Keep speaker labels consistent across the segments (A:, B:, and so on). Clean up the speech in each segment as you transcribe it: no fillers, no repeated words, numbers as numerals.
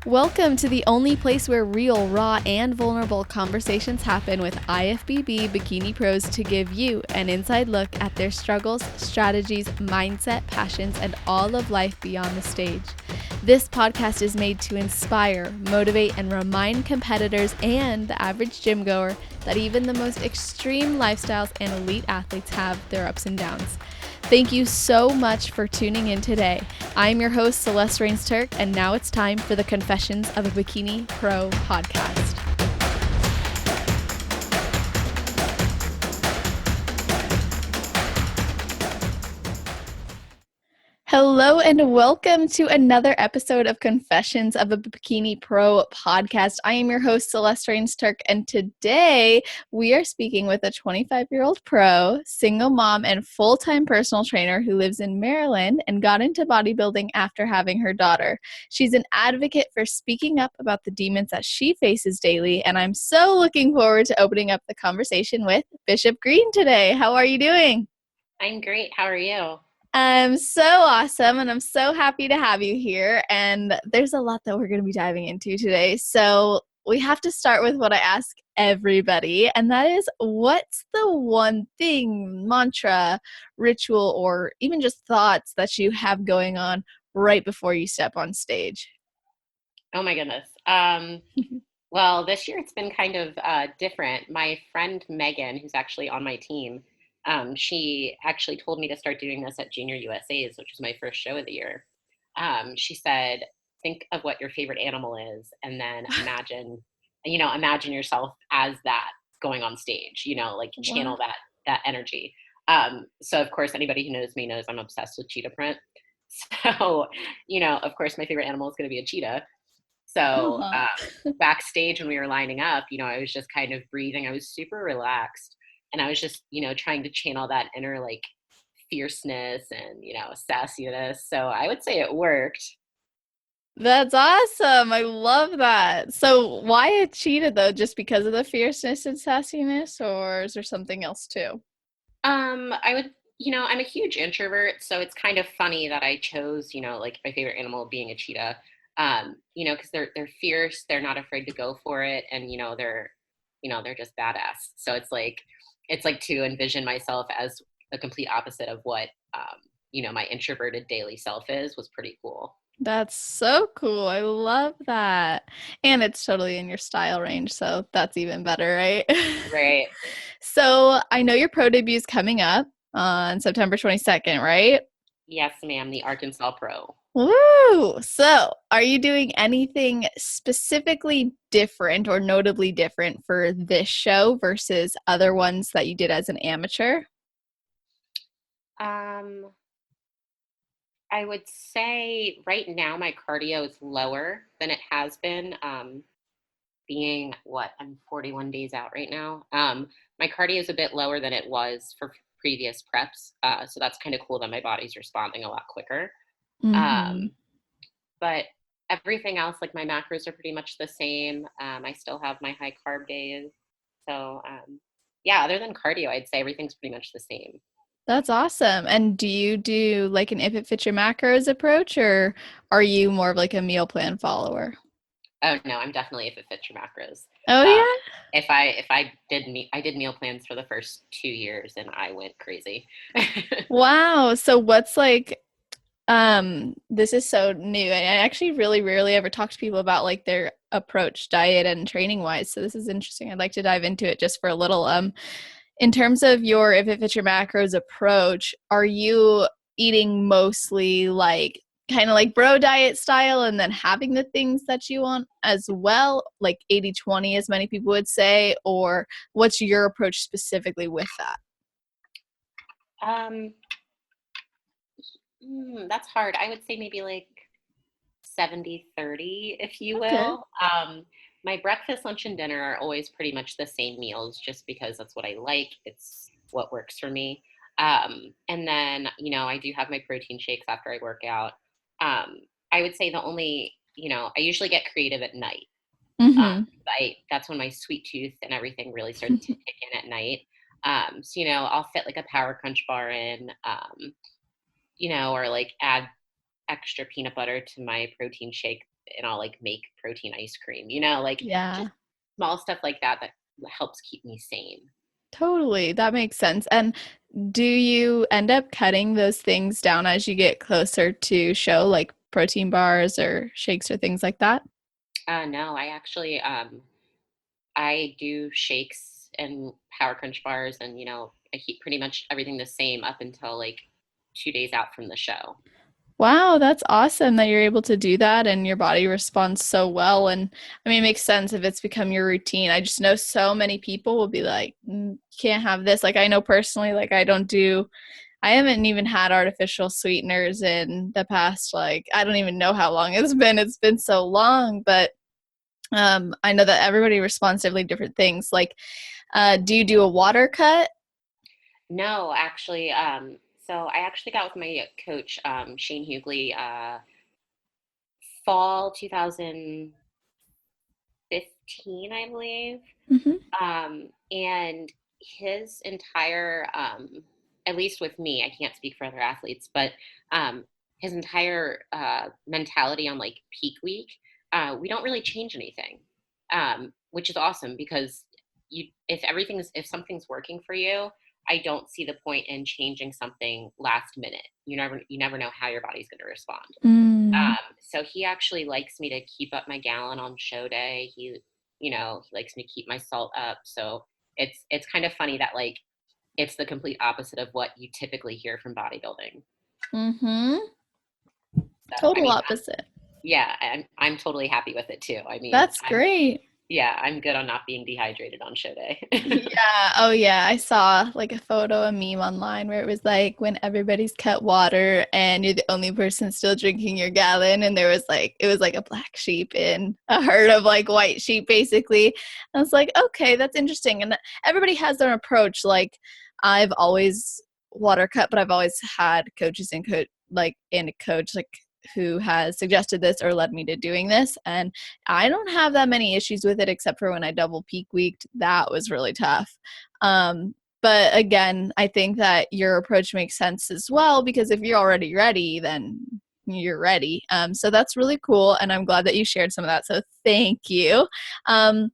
A: Welcome to the only place where real, raw, and vulnerable conversations happen with IFBB bikini pros to give you an inside look at their struggles, strategies, mindset, passions, and all of life beyond the stage. This podcast is made to inspire, motivate, and remind competitors and the average gym goer that even the most extreme lifestyles and elite athletes have their ups and downs. Thank you so much for tuning in today. I'm your host, Celeste Rains-Turk, and now it's time for the Confessions of a Bikini Pro podcast. Hello and welcome to another episode of Confessions of a Bikini Pro podcast. I am your host, Celeste Rains-Turk, and today we are speaking with a 25-year-old pro, single mom, and full-time personal trainer who lives in Maryland and got into bodybuilding after having her daughter. She's an advocate for speaking up about the demons that she faces daily, and I'm so looking forward to opening up the conversation with Bishop Green today. How are you doing?
B: I'm great. How are you?
A: I'm so awesome, and I'm so happy to have you here. And there's a lot that we're going to be diving into today. So we have to start with what I ask everybody, and that is, what's the one thing, mantra, ritual, or even just thoughts that you have going on right before you step on stage?
B: Oh my goodness. Well, this year it's been kind of different. My friend Megan, who's actually on my team, she actually told me to start doing this at Junior USA's, which was my first show of the year. She said, think of what your favorite animal is, and then imagine yourself as that going on stage, like
A: Wow.
B: channel that energy. So of course, anybody who knows me knows I'm obsessed with cheetah print. So, of course, my favorite animal is going to be a cheetah. So
A: Uh-huh.
B: backstage when we were lining up, I was just kind of breathing. I was super relaxed, and I was just, trying to channel that inner like fierceness and sassiness. So I would say it worked.
A: That's awesome. I love that. So why a cheetah though? Just because of the fierceness and sassiness, or is there something else too?
B: I would, I'm a huge introvert, so it's kind of funny that I chose, like my favorite animal being a cheetah. Because they're fierce, they're not afraid to go for it, and they're just badass. So it's like to envision myself as the complete opposite of what my introverted daily self is was pretty cool.
A: That's so cool. I love that. And it's totally in your style range, so that's even better, right?
B: Right.
A: So I know your pro debut is coming up on September 22nd, right?
B: Yes, ma'am, the Arkansas Pro.
A: Woo! So are you doing anything specifically different or notably different for this show versus other ones that you did as an amateur?
B: Um, I would say right now my cardio is lower than it has been. Being what I'm 41 days out right now. My cardio is a bit lower than it was for previous preps, so that's kind of cool that my body's responding a lot quicker.
A: Mm-hmm.
B: Um, but everything else, like my macros are pretty much the same. I still have my high carb days, so yeah. Other than cardio, I'd say everything's pretty much the same.
A: That's awesome. And do you do like an if it fits your macros approach, or are you more of like a meal plan follower?
B: Oh no, I'm definitely if it fits your macros.
A: Oh
B: Um,
A: yeah.
B: I did meal plans for the first 2 years and I went crazy.
A: Wow. So what's like this is so new. And I actually really rarely ever talk to people about like their approach diet and training wise. So this is interesting. I'd like to dive into it just for a little. In terms of your if it fits your macros approach, are you eating mostly like kind of like bro diet style and then having the things that you want as well, like 80/20 as many people would say, or what's your approach specifically with that?
B: um, that's hard. I would say maybe like 70/30, if you
A: Okay.
B: will. My breakfast, lunch, and dinner are always pretty much the same meals just because that's what I like. It's what works for me. And then, I do have my protein shakes after I work out. I would say the only, I usually get creative at night. Um,
A: Mm-hmm.
B: that's when my sweet tooth and everything really starts to kick in at night. So, I'll fit like a Power Crunch bar in, or like add extra peanut butter to my protein shake and I'll like make protein ice cream, you know, like
A: Yeah.
B: just small stuff like that that helps keep me sane.
A: Totally. That makes sense. And do you end up cutting those things down as you get closer to show, like protein bars or shakes or things like that?
B: No, I actually I do shakes and power crunch bars, and I keep pretty much everything the same up until like 2 days out from the show.
A: Wow, that's awesome that you're able to do that and your body responds so well. And I mean, it makes sense if it's become your routine. I just know so many people will be like, can't have this. Like, I know personally, like, I haven't even had artificial sweeteners in the past, like, I don't even know how long it's been. It's been so long, but I know that everybody responds to really different things. Like, do you do a water cut?
B: No, actually, so I actually got with my coach, Shane Hughley, fall 2015, I believe.
A: Mm-hmm.
B: And his entire, at least with me, I can't speak for other athletes, but um, his entire mentality on like peak week, we don't really change anything, which is awesome because if something's working for you, I don't see the point in changing something last minute. You never know how your body's going to respond.
A: Mm.
B: So he actually likes me to keep up my gallon on show day. He likes me to keep my salt up. So it's kind of funny that like it's the complete opposite of what you typically hear from bodybuilding.
A: Mm-hmm.
B: So I
A: Total
B: mean,
A: opposite.
B: yeah, I'm totally happy with it too. I mean,
A: That's great.
B: I'm good on not being dehydrated on show day.
A: Yeah. Oh, yeah. I saw like a photo, a meme online where it was like when everybody's cut water and you're the only person still drinking your gallon, and there was like it was like a black sheep in a herd of like white sheep, basically. I was like, okay, that's interesting. And everybody has their approach. Like, I've always water cut, but I've always had coaches and and a coach like who has suggested this or led me to doing this, and I don't have that many issues with it except for when I double peak weeked. That was really tough. But again, I think that your approach makes sense as well because if you're already ready, then you're ready. So that's really cool. And I'm glad that you shared some of that. So thank you. Um,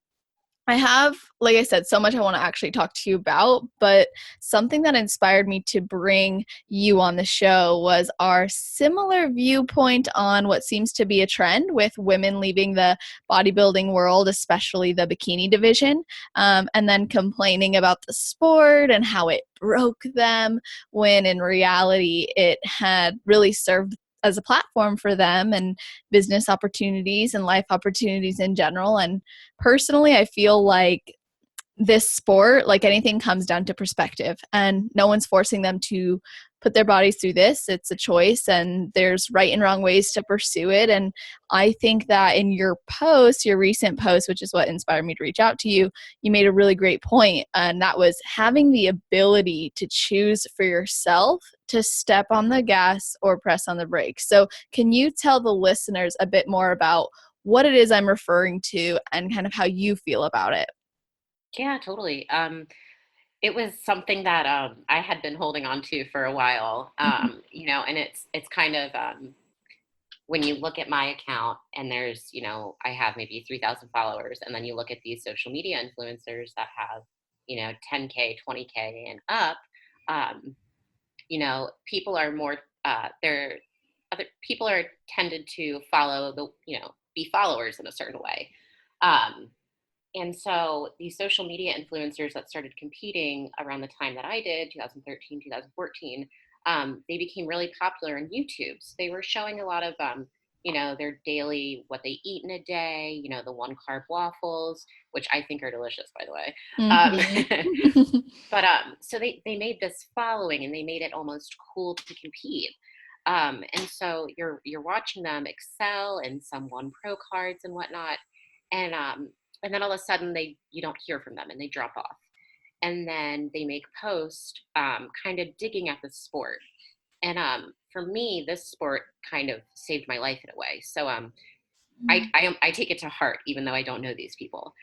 A: I have, like I said, so much I want to actually talk to you about, but something that inspired me to bring you on the show was our similar viewpoint on what seems to be a trend with women leaving the bodybuilding world, especially the bikini division, and then complaining about the sport and how it broke them, when in reality it had really served as a platform for them and business opportunities and life opportunities in general. And personally, I feel like this sport, like anything, comes down to perspective, and no one's forcing them to put their bodies through this. It's a choice, and there's right and wrong ways to pursue it. And I think that in your post, your recent post, which is what inspired me to reach out to you, you made a really great point, and that was having the ability to choose for yourself to step on the gas or press on the brakes. So can you tell the listeners a bit more about what it is I'm referring to and kind of how you feel about it?
B: Yeah, totally. It was something that I had been holding on to for a while, and it's kind of when you look at my account and there's, I have maybe 3,000 followers, and then you look at these social media influencers that have, 10K, 20K and up, um, people are more, they're, other people are tended to follow be followers in a certain way. Um, and so these social media influencers that started competing around the time that I did, 2013, 2014, they became really popular on YouTube. So they were showing a lot of, their daily, what they eat in a day, the one carb waffles, which I think are delicious, by the way.
A: Mhm.
B: But so they made this following, and they made it almost cool to compete. And so you're watching them excel and some won pro cards and whatnot, and and then all of a sudden you don't hear from them and they drop off, and then they make posts kind of digging at the sport. And for me, this sport kind of saved my life in a way. So I take it to heart, even though I don't know these people,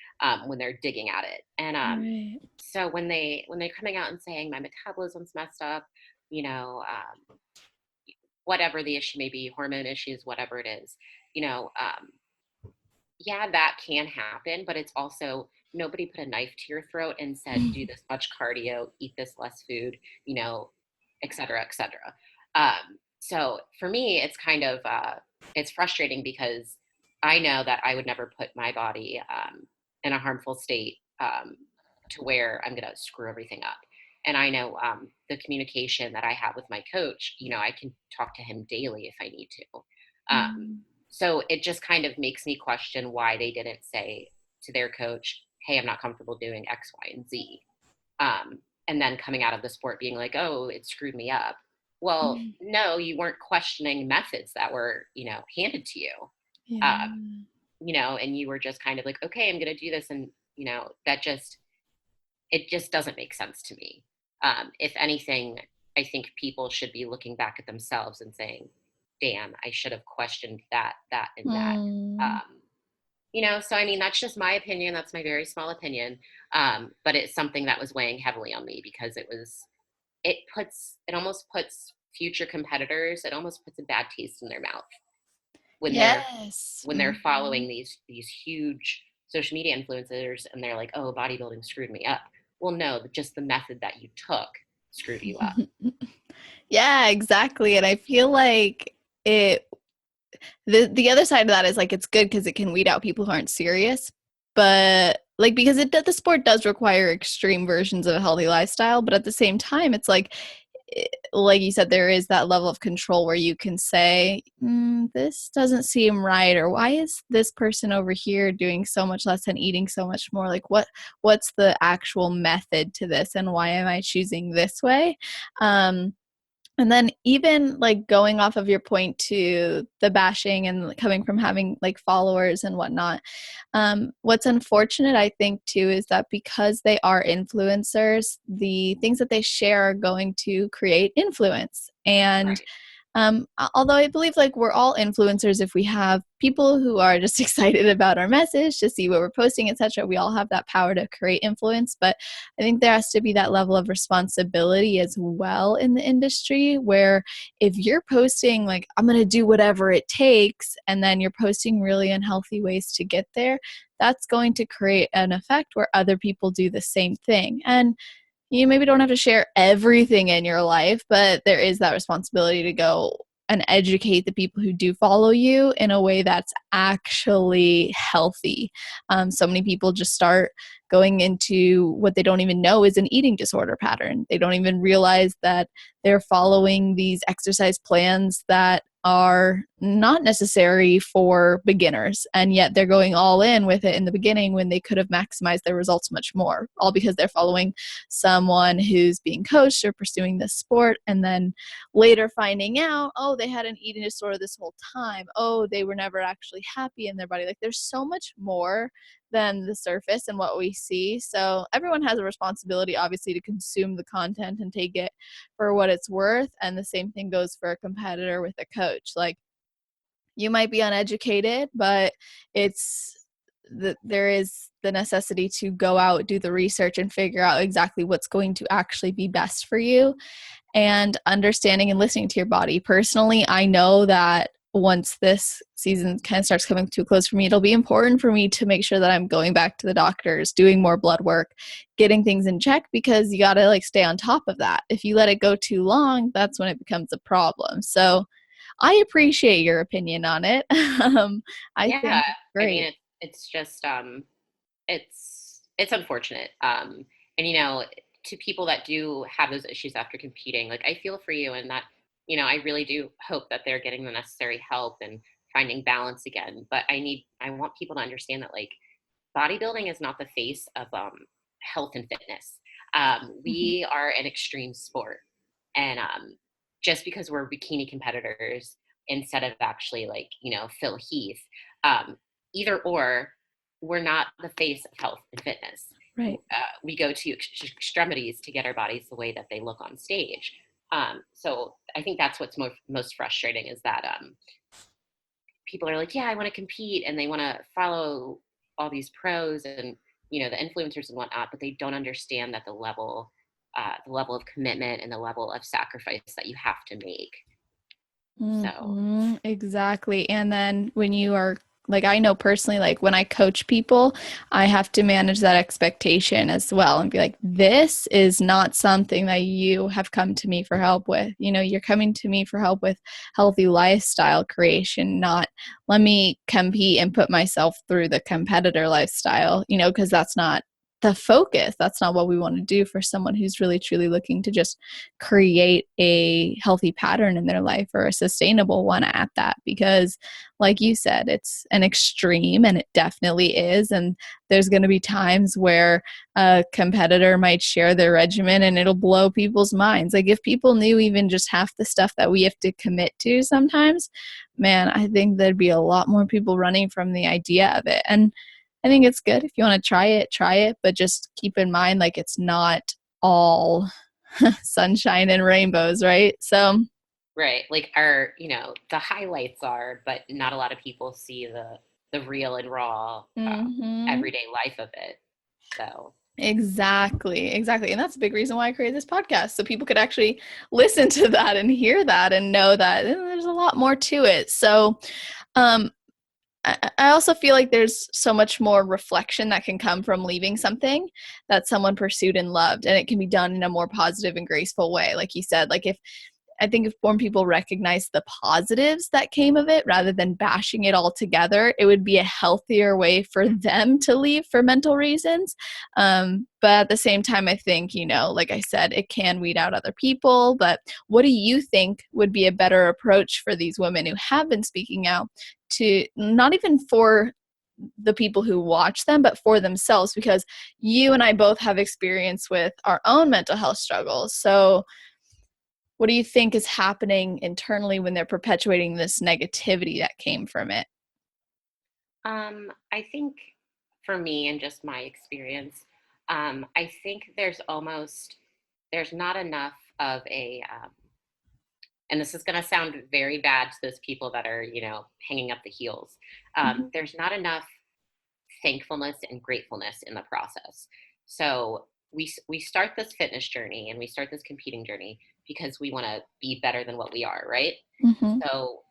B: when they're digging at it. And
A: Right.
B: so when they're coming out and saying my metabolism's messed up, you know, whatever the issue may be, hormone issues, whatever it is, you know, yeah, that can happen, but it's also nobody put a knife to your throat and said, do this much cardio, eat this less food, you know, et cetera, et cetera. So for me, it's kind of, it's frustrating because I know that I would never put my body in a harmful state to where I'm going to screw everything up. And I know the communication that I have with my coach, you know, I can talk to him daily if I need to. Um,
A: Mm.
B: so it just kind of makes me question why they didn't say to their coach, hey, I'm not comfortable doing X, Y, and Z. Um, and then coming out of the sport being like, oh, it screwed me up. Well,
A: Mm.
B: no, you weren't questioning methods that were, you know, handed to you.
A: Yeah.
B: Um, you know, and you were just kind of like, okay, I'm going to do this. And, you know, it just doesn't make sense to me. If anything, I think people should be looking back at themselves and saying, damn, I should have questioned that, that, and that.
A: Mm.
B: Um, you know, so I mean, that's just my opinion. That's my very small opinion. But it's something that was weighing heavily on me because it almost puts future competitors, it almost puts a bad taste in their mouth when they're
A: Yes.
B: following these huge social media influencers and they're like, oh, bodybuilding screwed me up. Well, no, just the method that you took screwed you up.
A: Mhm. Yeah, exactly. And I feel like it the other side of that is like it's good because it can weed out people who aren't serious. But like because the sport does require extreme versions of a healthy lifestyle, but at the same time, it's like you said, there is that level of control where you can say, this doesn't seem right, or why is this person over here doing so much less and eating so much more? Like what's the actual method to this, and why am I choosing this way? And then even like going off of your point to the bashing and coming from having like followers and whatnot, what's unfortunate, I think, too, is that because they are influencers, the things that they share are going to create influence. And
B: Right.
A: although I believe like we're all influencers if we have people who are just excited about our message to see what we're posting, etc. We all have that power to create influence, but I think there has to be that level of responsibility as well in the industry where if you're posting like I'm going to do whatever it takes and then you're posting really unhealthy ways to get there, that's going to create an effect where other people do the same thing. And you maybe don't have to share everything in your life, but there is that responsibility to go and educate the people who do follow you in a way that's actually healthy. So many people just start going into what they don't even know is an eating disorder pattern. They don't even realize that they're following these exercise plans that are not necessary for beginners, and yet they're going all in with it in the beginning when they could have maximized their results much more, all because they're following someone who's being coached or pursuing this sport, and then later finding out, oh, they had an eating disorder this whole time, oh, they were never actually happy in their body. Like there's so much more than the surface and what we see. So everyone has a responsibility obviously to consume the content and take it for what it's worth, and the same thing goes for a competitor with a coach. Like you might be uneducated, but there is the necessity to go out, do the research, and figure out exactly what's going to actually be best for you, and understanding and listening to your body. Personally, I know that once this season kind of starts coming to a close for me, it'll be important for me to make sure that I'm going back to the doctors, doing more blood work, getting things in check, because you got to like stay on top of that. If you let it go too long, that's when it becomes a problem. So I appreciate your opinion on it. I
B: Yeah.
A: think it's
B: I mean,
A: great.
B: it's just, it's unfortunate. And you know, to people that do have those issues after competing, like I feel for you and that, you know, I really do hope that they're getting the necessary help and finding balance again. But I want people to understand that like bodybuilding is not the face of health and fitness.
A: Mhm.
B: We are an extreme sport. And just because we're bikini competitors instead of actually like, you know, Phil Heath, um, either or, we're not the face of health and fitness.
A: Right.
B: We go to extremities to get our bodies the way that they look on stage. So I think that's what's most frustrating is that people are like, yeah, I want to compete and they want to follow all these pros and, you know, the influencers and whatnot, but they don't understand that the level of commitment and the level of sacrifice that you have to make. So
A: Exactly. And then when you are like I know personally, like when I coach people, I have to manage that expectation as well and be like, this is not something that you have come to me for help with. You know, you're coming to me for help with healthy lifestyle creation, not let me compete and put myself through the competitor lifestyle, you know, because that's not the focus. That's not what we want to do for someone who's really truly looking to just create a healthy pattern in their life, or a sustainable one at that. Because like you said, it's an extreme, and it definitely is. And there's going to be times where a competitor might share their regimen and it'll blow people's minds. Like if people knew even just half the stuff that we have to commit to sometimes, man, I think there'd be a lot more people running from the idea of it. And I think it's good. If you want to try it, but just keep in mind, like, it's not all sunshine and rainbows, right? So,
B: Right. Like the highlights are, but not a lot of people see the real and raw
A: mhm.
B: everyday life of it. So,
A: Exactly. And that's a big reason why I created this podcast. So people could actually listen to that and hear that and know that there's a lot more to it. So, um, I also feel like there's so much more reflection that can come from leaving something that someone pursued and loved, and it can be done in a more positive and graceful way. Like you said, like if more people recognize the positives that came of it rather than bashing it all together, it would be a healthier way for them to leave for mental reasons. But at the same time, I think, you know, like I said, it can weed out other people. But what do you think would be a better approach for these women who have been speaking out, to not even for the people who watch them, but for themselves? Because you and I both have experience with our own mental health struggles. So, what do you think is happening internally when they're perpetuating this negativity that came from it?
B: I think for me and just my experience, I think there's not enough of and this is going to sound very bad to those people that are, hanging up the heels.
A: Mhm.
B: There's not enough thankfulness and gratefulness in the process. So we start this fitness journey and we start this competing journey because we want to be better than what we are, right?
A: Mhm.
B: So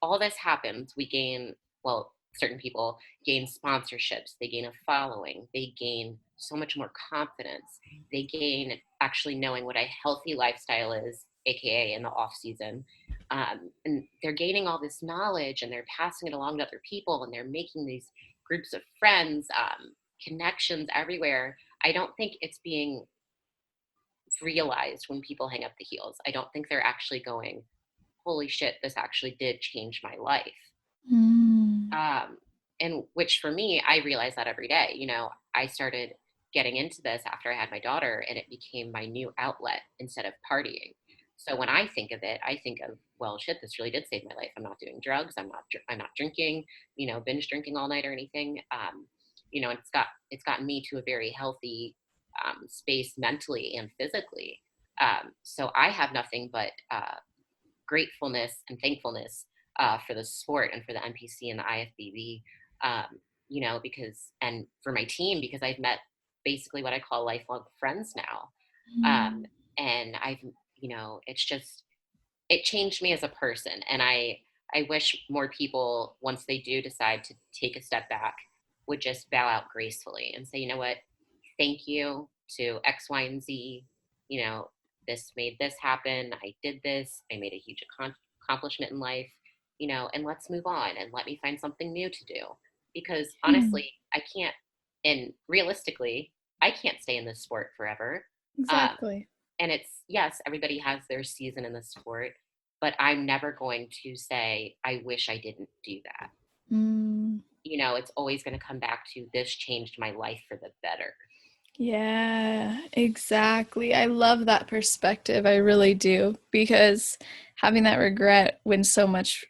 B: all this happens. We gain, well, certain people gain sponsorships, they gain a following, they gain so much more confidence, they gain actually knowing what a healthy lifestyle is, aka in the off season. And they're gaining all this knowledge and they're passing it along to other people and they're making these groups of friends, connections everywhere. I don't think it's being realized when people hang up the heels. I don't think they're actually going, holy shit, this actually did change my life.
A: Mm.
B: Um, and which for me, I realize that every day. I started getting into this after I had my daughter, and it became my new outlet instead of partying. So when I think of it, I think of, well, shit, this really did save my life. I'm not doing drugs. I'm not drinking, binge drinking all night or anything. It's gotten me to a very healthy space mentally and physically. So I have nothing but gratefulness and thankfulness for the sport and for the NPC and the IFBB, because, and for my team, because I've met basically what I call lifelong friends now. Um,
A: Mm.
B: and it's just, it changed me as a person. And I wish more people, once they do decide to take a step back, would just bow out gracefully and say, you know what, thank you to X, Y, and Z. You know, this made this happen. I did this. I made a huge accomplishment in life, and let's move on and let me find something new to do. Because
A: Mm.
B: honestly, I can't, and realistically, I can't stay in this sport forever. Um,
A: Exactly.
B: and it's, yes, everybody has their season in the sport, but I'm never going to say, I wish I didn't do that.
A: Mm.
B: It's always going to come back to, this changed my life for the better.
A: Yeah, exactly. I love that perspective. I really do. Because having that regret when so much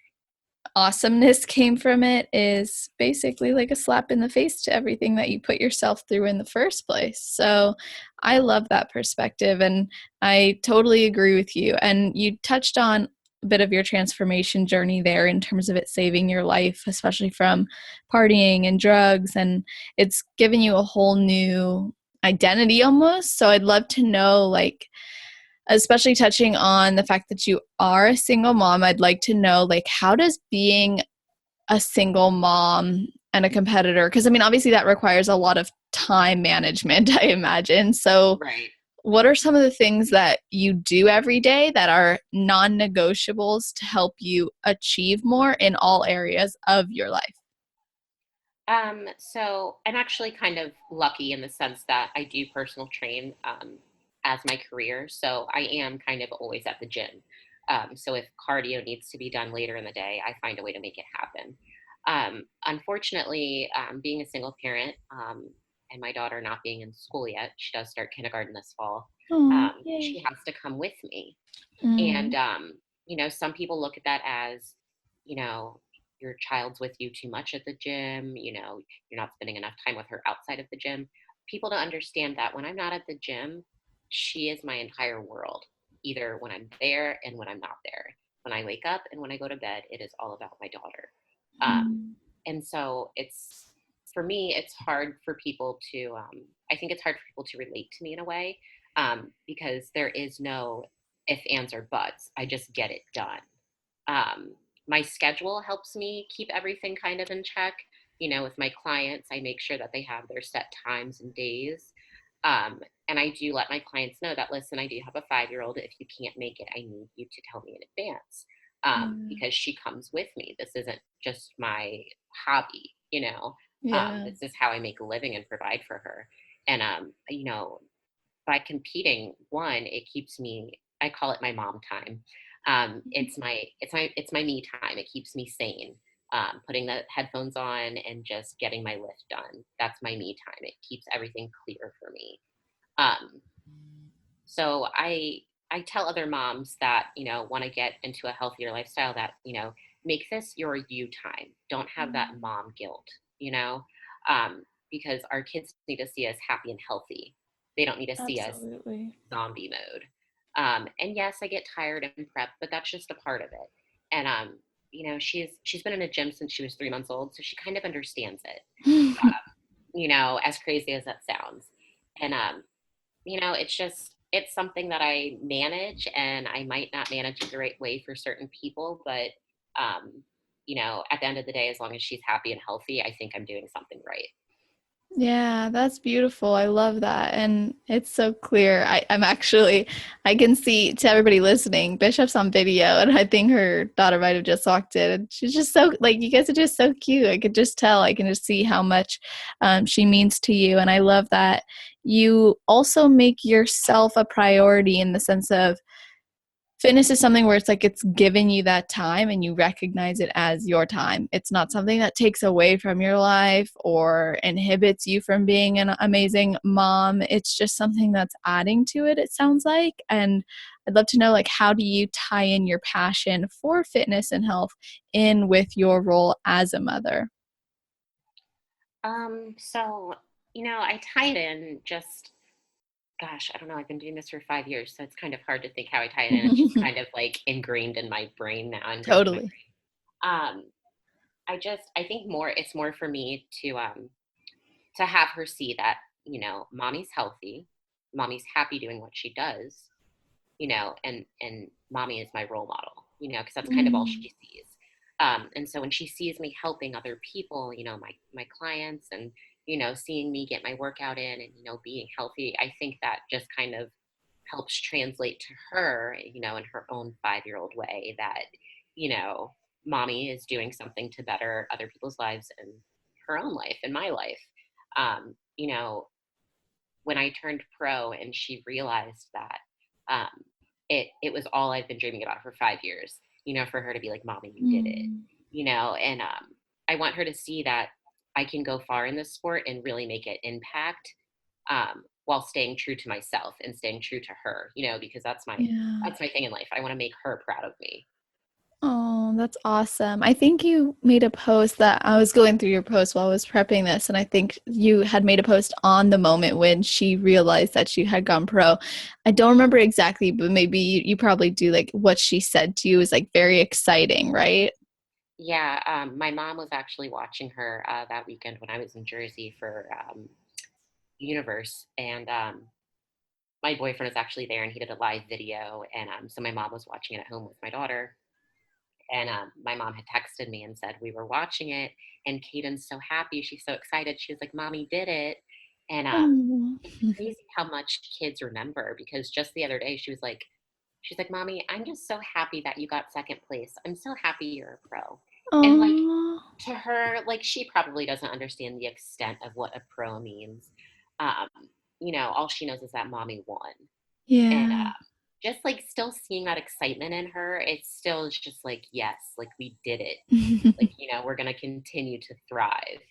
A: awesomeness came from it is basically like a slap in the face to everything that you put yourself through in the first place. So I love that perspective, and I totally agree with you. And you touched on a bit of your transformation journey there in terms of it saving your life, especially from partying and drugs, and it's given you a whole new identity almost. So I'd love to know, like, especially touching on the fact that you are a single mom, I'd like to know, like, how does being a single mom and a competitor? Because I mean, obviously that requires a lot of time management, I imagine. So,
B: Right.
A: what are some of the things that you do every day that are non negotiables to help you achieve more in all areas of your life?
B: So I'm actually kind of lucky in the sense that I do personal train as my career. So I am kind of always at the gym. So if cardio needs to be done later in the day, I find a way to make it happen. Unfortunately, being a single parent and my daughter not being in school yet, she does start kindergarten this fall.
A: Oh, yay.
B: She has to come with me. And,
A: Mm,
B: some people look at that as, you know, your child's with you too much at the gym, you're not spending enough time with her outside of the gym. People don't understand that when I'm not at the gym, she is my entire world, either when I'm there and when I'm not there. When I wake up and when I go to bed, it is all about my daughter. Um,
A: mm,
B: and so for me, it's hard for people I think it's hard for people to relate to me in a way because there is no if, ands, or buts. I just get it done. Um, my schedule helps me keep everything kind of in check. With my clients, I make sure that they have their set times and days. Um, and I do let my clients know that, listen, I do have a 5-year-old. If you can't make it, I need you to tell me in advance
A: yeah.
B: because she comes with me. This isn't just my hobby.
A: Yeah.
B: This is how I make a living and provide for her. And, by competing, one, it keeps me, I call it my mom time. It's my me time. It keeps me sane. Putting the headphones on and just getting my lift done. That's my me time. It keeps everything clear for me. Um, so I tell other moms that want to get into a healthier lifestyle that make this your you time. Don't have that
A: Mm,
B: mom guilt. You know, um, because our kids need to see us happy and healthy. They don't need to see us
A: absolutely.
B: zombie mode. And yes, I get tired and prep, but that's just a part of it. And she's been in a gym since she was 3 months old, so she kind of understands it. As crazy as that sounds. And it's something that I manage, and I might not manage it the right way for certain people, but at the end of the day, as long as she's happy and healthy, I think I'm doing something right.
A: Yeah, that's beautiful. I love that. And it's so clear. I'm actually, I can see to everybody listening, Bishop's on video, and I think her daughter might have just walked in. And she's just so, like, you guys are just so cute. I could just tell, I can just see how much she means to you. And I love that you also make yourself a priority in the sense of, fitness is something where it's like it's giving you that time and you recognize it as your time. It's not something that takes away from your life or inhibits you from being an amazing mom. It's just something that's adding to it, it sounds like. And I'd love to know, like, how do you tie in your passion for fitness and health in with your role as a mother?
B: So, I tie it in just, gosh, I don't know. I've been doing this for 5 years, so it's kind of hard to think how I tie it in. It's just kind of like ingrained in my brain now, ingrained in my
A: Totally.
B: brain. I think it's more for me to have her see that, mommy's healthy, mommy's happy doing what she does, and mommy is my role model, because that's kind of all
A: Mm,
B: she sees. And so when she sees me helping other people, my clients, and seeing me get my workout in, and being healthy, I think that just kind of helps translate to her, in her own 5-year-old way that you know mommy is doing something to better other people's lives and her own life and my life. um, you know when I turned pro and she realized that it was all I've been dreaming about for 5 years, for her to be like, Mommy, you did it,
A: mm.
B: and I want her to see that I can go far in this sport and really make an impact while staying true to myself and staying true to her, because
A: Yeah.
B: that's my thing in life. I want to make her proud of me.
A: Oh, that's awesome. I think you made a post that I was going through your post while I was prepping this, and I think you had made a post on the moment when she realized that she had gone pro. I don't remember exactly, but maybe you probably do. Like, what she said to you is like very exciting, right?
B: Yeah, my mom was actually watching her that weekend when I was in Jersey for Universe, and my boyfriend was actually there, and he did a live video, and so my mom was watching it at home with my daughter, And my mom had texted me and said we were watching it, and Caden's so happy. She's so excited. She was like, "Mommy did it." And
A: Oh.
B: it's crazy how much kids remember, because just the other day she's like, "Mommy, I'm just so happy that you got second place. I'm so happy you're a pro." And like,
A: Oh.
B: to her, like, she probably doesn't understand the extent of what a pro means. Um, all she knows is that mommy won. And
A: Yeah.
B: just like still seeing that excitement in her, it's still just like, yes, like we did it. Like, we're gonna continue to thrive,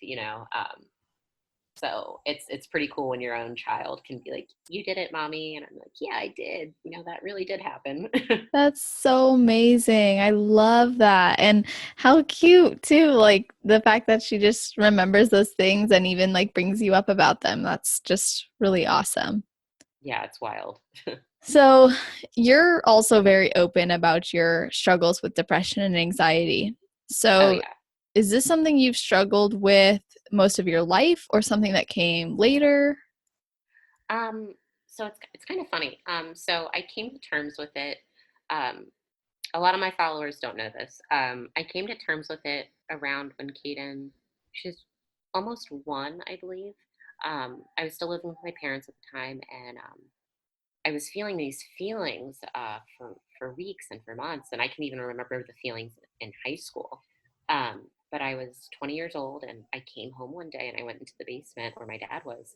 B: so it's pretty cool when your own child can be like, "You did it, mommy," and I'm like, "Yeah, I did. That really did happen."
A: That's so amazing. I love that. And how cute too, like the fact that she just remembers those things and even like brings you up about them. That's just really awesome.
B: Yeah, it's wild.
A: So, you're also very open about your struggles with depression and anxiety.
B: Oh
A: So,
B: yeah.
A: is this something you've struggled with most of your life or something that came later?
B: Um, so it's kind of funny. So I came to terms with it. Um, a lot of my followers don't know this. I came to terms with it around when she's almost 1, I believe. I was still living with my parents at the time, and I was feeling these feelings for weeks and for months, and I can even remember the feelings in high school. But I was 20 years old, and I came home one day, and I went into the basement where my dad was,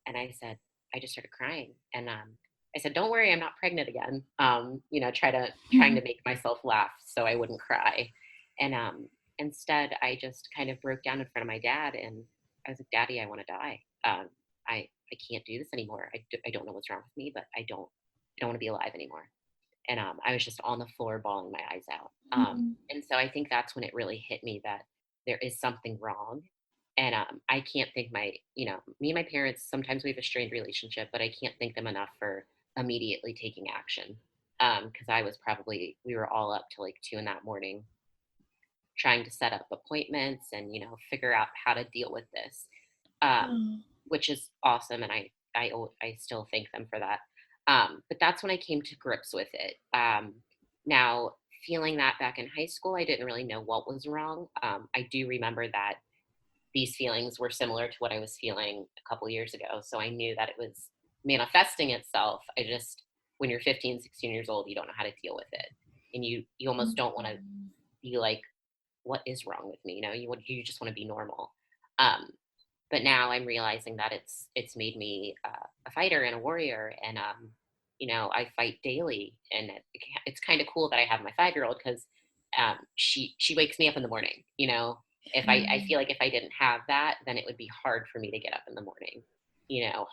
B: and I just started crying, and I said, "Don't worry, I'm not pregnant again." Trying to make myself laugh so I wouldn't cry, and instead I just kind of broke down in front of my dad, and I was like, "Daddy, I want to die. I can't do this anymore. I don't know what's wrong with me, but I don't want to be alive anymore." And I was just on the floor bawling my eyes out.
A: Mhm.
B: And so I think that's when it really hit me that there is something wrong. And I can't thank me and my parents, sometimes we have a strained relationship, but I can't thank them enough for immediately taking action. Because we were all up to like 2 in the morning trying to set up appointments and, figure out how to deal with this,
A: Oh.
B: which is awesome. And I still thank them for that. But that's when I came to grips with it. Now, feeling that back in high school, I didn't really know what was wrong. I do remember that these feelings were similar to what I was feeling a couple years ago. So I knew that it was manifesting itself. When you're 15, 16 years old, you don't know how to deal with it. And you almost don't want to
A: Mhm.
B: be like, what is wrong with me? You just want to be normal. Um, but now I'm realizing that it's made me a fighter and a warrior, and I fight daily, and it's kind of cool that I have my 5-year-old, because she wakes me up in the morning. If I
A: Yeah.
B: feel like if I didn't have that, then it would be hard for me to get up in the morning.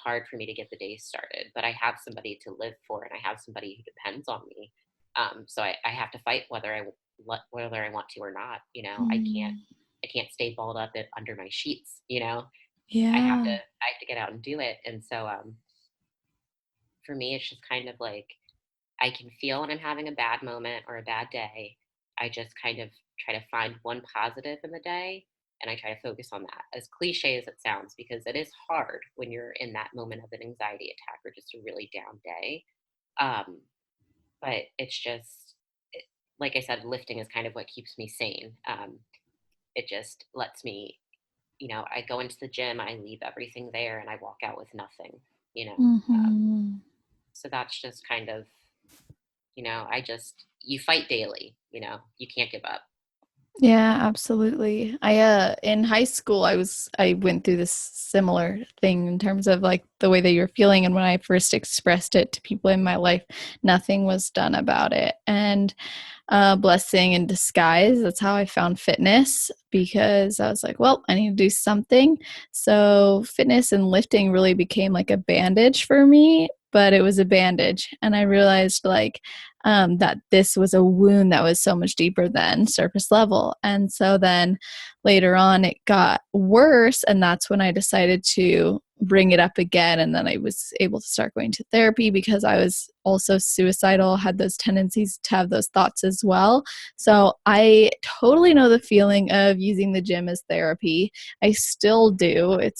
B: Hard for me to get the day started. But I have somebody to live for, and I have somebody who depends on me. So I have to fight whether I want to or not.
A: Mm.
B: I can't stay balled up under my sheets.
A: Yeah.
B: I have to get out and do it. And so for me, it's just kind of like, I can feel when I'm having a bad moment or a bad day. I just kind of try to find one positive in the day, and I try to focus on that. As cliche as it sounds, because it is hard when you're in that moment of an anxiety attack or just a really down day. Um, but it's just, like I said, lifting is kind of what keeps me sane. It just lets me, I go into the gym, I leave everything there, and I walk out with nothing, you know.
A: Mhm.
B: So that's just kind of, you fight daily, you can't give up.
A: Yeah, absolutely. In high school I went through this similar thing in terms of like the way that you're feeling, and when I first expressed it to people in my life, nothing was done about it. And blessing in disguise. That's how I found fitness, because I was like, well, I need to do something. So fitness and lifting really became like a bandage for me, but it was a bandage. And I realized like that this was a wound that was so much deeper than surface level. And so then later on, it got worse. And that's when I decided to bring it up again. And then I was able to start going to therapy, because I was also suicidal, had those tendencies to have those thoughts as well. So I totally know the feeling of using the gym as therapy. I still do. It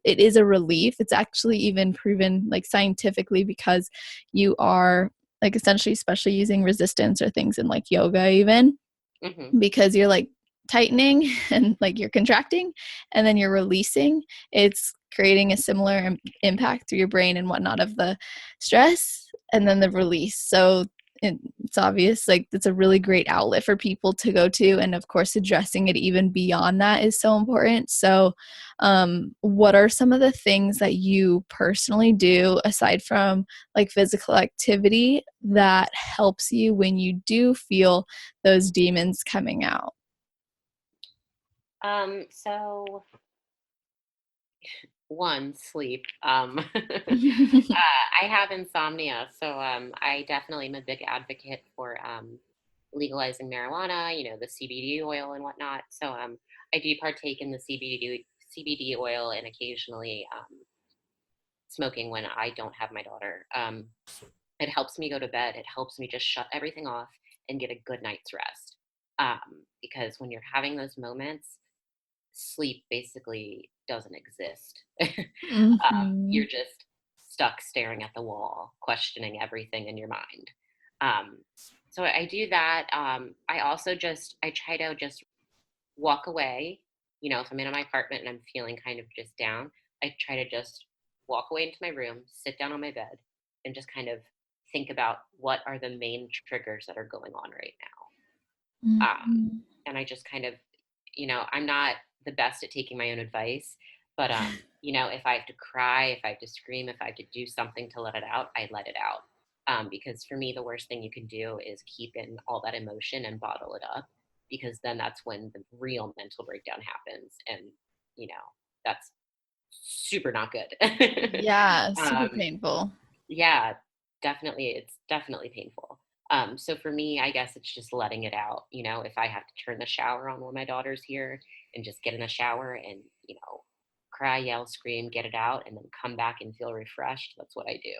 A: is a relief. It's actually even proven like scientifically, because you are like essentially, especially using resistance or things in like yoga even,
B: Hmm.
A: because you're like tightening and like you're contracting and then you're releasing. It's creating a similar impact through your brain and whatnot of the stress and then the release. So it's obvious, like it's a really great outlet for people to go to, and of course addressing it even beyond that is so important. So what are some of the things that you personally do aside from like physical activity that helps you when you do feel those demons coming out?
B: So one, sleep. I have insomnia, so I definitely am a big advocate for legalizing marijuana, the CBD oil and whatnot. So I do partake in the CBD oil and occasionally smoking when I don't have my daughter. It helps me go to bed. It helps me just shut everything off and get a good night's rest. Because when you're having those moments, sleep basically doesn't exist. You're
A: Mhm.
B: just stuck staring at the wall, questioning everything in your mind. Um, so I do that. I also I try to just walk away. If I'm in my apartment and I'm feeling kind of just down, I try to just walk away into my room, sit down on my bed, and just kind of think about what are the main triggers that are going on right now.
A: Mhm.
B: And I just kind of, I'm not the best at taking my own advice, but if I have to cry, if I have to scream, if I have to do something to let it out, I let it out. Because for me, the worst thing you can do is keep in all that emotion and bottle it up, because then that's when the real mental breakdown happens, and you know that's super not good.
A: Yeah, super
B: um,
A: painful.
B: yeah, definitely. It's definitely painful. So for me, I guess it's just letting it out. If I have to turn the shower on when my daughter's here and just get in the shower and, cry, yell, scream, get it out, and then come back and feel refreshed, that's what I do.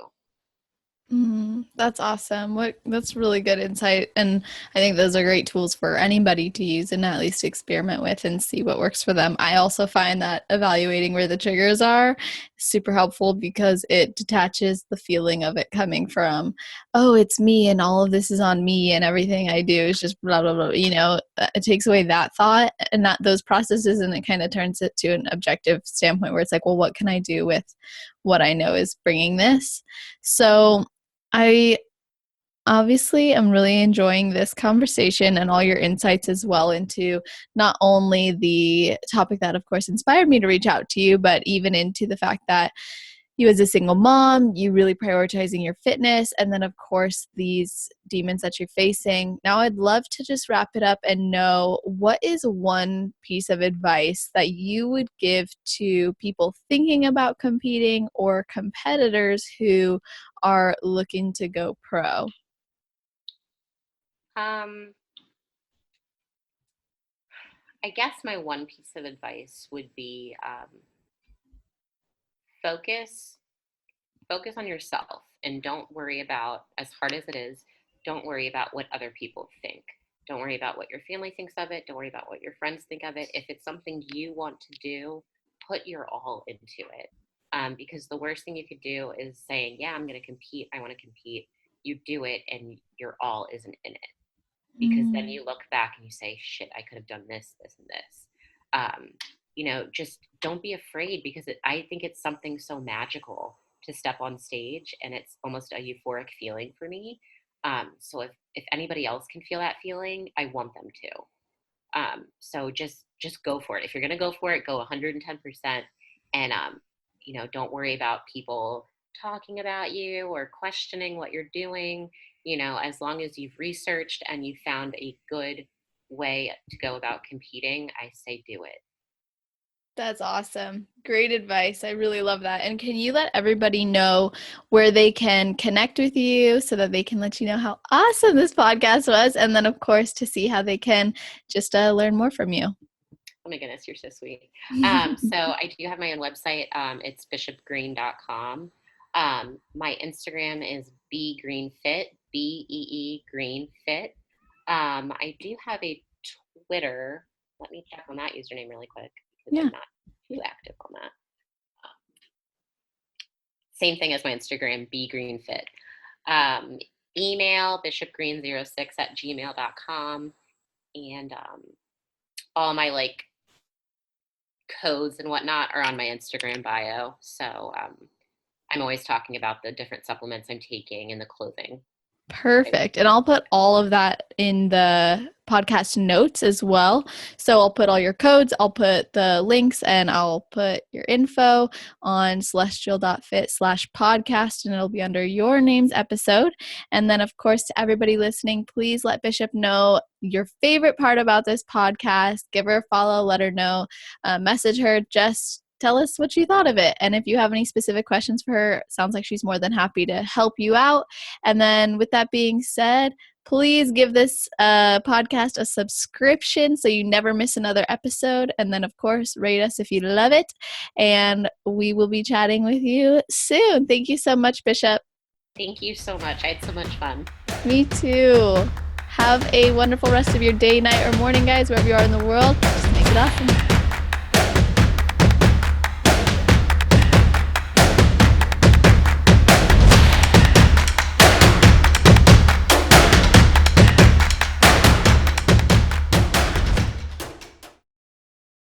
A: That's awesome. That's really good insight. And I think those are great tools for anybody to use and at least experiment with and see what works for them. I also find that evaluating where the triggers are is super helpful because it detaches the feeling of it coming from, oh, it's me and all of this is on me and everything I do is just blah blah blah. It takes away that thought and that those processes, and it kind of turns it to an objective standpoint where it's like, well, what can I do with what I know is bringing this? So I obviously am really enjoying this conversation and all your insights as well into not only the topic that, of course, inspired me to reach out to you, but even into the fact that you, as a single mom, you really prioritizing your fitness, and then, of course, these demons that you're facing. Now, I'd love to just wrap it up and know what is one piece of advice that you would give to people thinking about competing or competitors who are looking to go pro?
B: Um, I guess my one piece of advice would be focus focus on yourself and don't worry about, as hard as it is, don't worry about what other people think. Don't worry about what your family thinks of it. Don't worry about what your friends think of it. If it's something you want to do, put your all into it. Because the worst thing you could do is saying, yeah, I'm going to compete, I want to compete. You do it and your all isn't in it, because then
A: Mm,
B: you look back and you say, shit, I could have done this, this, and this. Just don't be afraid, because I think it's something so magical to step on stage, and it's almost a euphoric feeling for me. So if anybody else can feel that feeling, I want them to. So just go for it. If you're gonna go for it, go 110%, and don't worry about people talking about you or questioning what you're doing. As long as you've researched and you found a good way to go about competing, I say do it.
A: that's awesome. Great advice. I really love that. And can you let everybody know where they can connect with you so that they can let you know how awesome this podcast was? And then, of course, to see how they can just learn more from you.
B: Oh my goodness, you're so sweet. So I do have my own website. It's bishopgreen.com. My Instagram is bgreenfit, BEE Green Fit. I do have a Twitter. Let me check on that username really quick, because
A: Yeah.
B: I'm not too active on that. Same thing as my Instagram, bgreenfit. email bishopgreen06@gmail.com, and all my like codes and whatnot are on my Instagram bio. So I'm always talking about the different supplements I'm taking and the clothing.
A: Perfect. And I'll put all of that in the podcast notes as well. So I'll put all your codes, I'll put the links, and I'll put your info on celestial.fit/podcast, and it'll be under your name's episode. And then, of course, to everybody listening, please let Bishop know your favorite part about this podcast. Give her a follow, let her know, message her, just tell us what you thought of it. And if you have any specific questions for her, sounds like she's more than happy to help you out. And then with that being said, please give this podcast a subscription so you never miss another episode. And then, of course, rate us if you love it. And we will be chatting with you soon. Thank you so much, Bishop.
B: Thank you so much. I had so much fun.
A: Me too. Have a wonderful rest of your day, night, or morning, guys, wherever you are in the world. Just make it awesome.